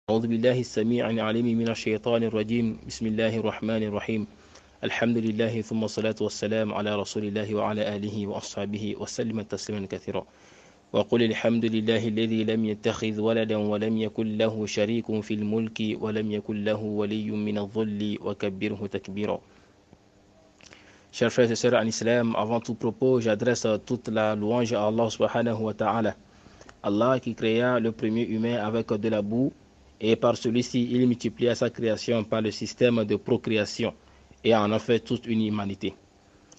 أعوذ بالله السميع العليم من الشيطان الرجيم بسم الله الرحمن الرحيم الحمد لله ثم الصلاة والسلام على رسول الله وعلى آله وأصحابه وسلم تسليما كثيرا وقل الحمد لله الذي لم يتخذ ولدا ولم يكن له شريك في الملك ولم يكن له ولي من الظل وكبره تكبيرا. Chers frères et sœurs en islam, avant tout propos, j'adresse toute la louange à Allah subhanahu wa ta'ala. Allah qui créa le premier humain avec de la boue, et par celui-ci, il multiplia sa création par le système de procréation et en a fait toute une humanité.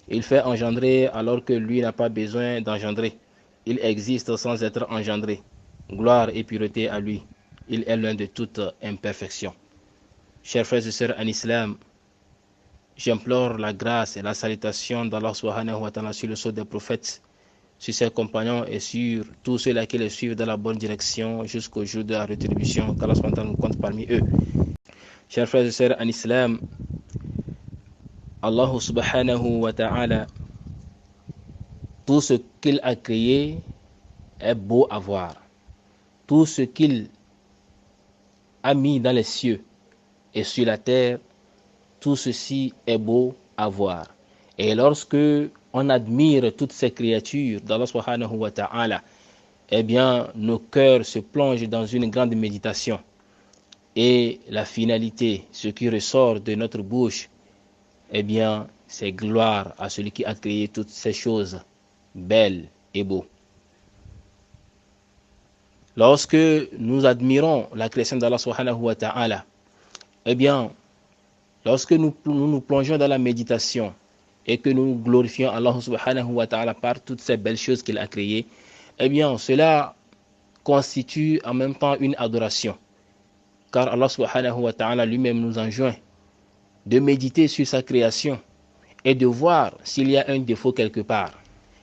Il fait engendrer alors que lui n'a pas besoin d'engendrer. Il existe sans être engendré. Gloire et pureté à lui. Il est l'un de toute imperfection. Chers frères et sœurs en islam, j'implore la grâce et la salutation d'Allah subhanahu wa ta'ala sur le sceau des prophètes, sur ses compagnons et sur tous ceux-là qui les suivent dans la bonne direction jusqu'au jour de la rétribution, qu'Allah nous compte parmi eux. Chers frères et sœurs en islam, Allah subhanahu wa ta'ala, tout ce qu'il a créé est beau à voir. Tout ce qu'il a mis dans les cieux et sur la terre, tout ceci est beau à voir. Et lorsque on admire toutes ces créatures d'Allah subhanahu wa ta'ala, eh bien, nos cœurs se plongent dans une grande méditation. Et la finalité, ce qui ressort de notre bouche, eh bien, c'est gloire à celui qui a créé toutes ces choses belles et beaux. Lorsque nous admirons la création d'Allah subhanahu wa ta'ala, eh bien, lorsque nous nous plongeons dans la méditation, et que nous glorifions Allah subhanahu wa ta'ala par toutes ces belles choses qu'il a créées, eh bien cela constitue en même temps une adoration. Car Allah subhanahu wa ta'ala lui-même nous enjoint de méditer sur sa création et de voir s'il y a un défaut quelque part.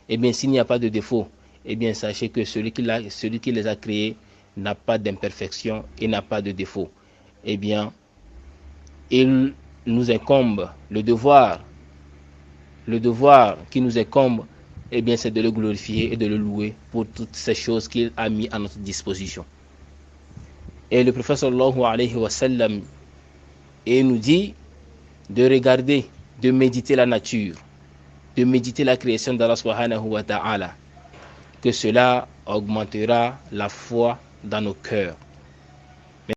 Eh bien s'il n'y a pas de défaut, eh bien sachez que celui qui les a créés n'a pas d'imperfection et n'a pas de défaut. Eh bien, il nous incombe le devoir qui nous incombe, eh bien, c'est de le glorifier et de le louer pour toutes ces choses qu'il a mis à notre disposition. Et le prophète sallallahu alayhi wa sallam nous dit de regarder, de méditer la nature, de méditer la création d'Allah subhanahu wa ta'ala, que cela augmentera la foi dans nos cœurs.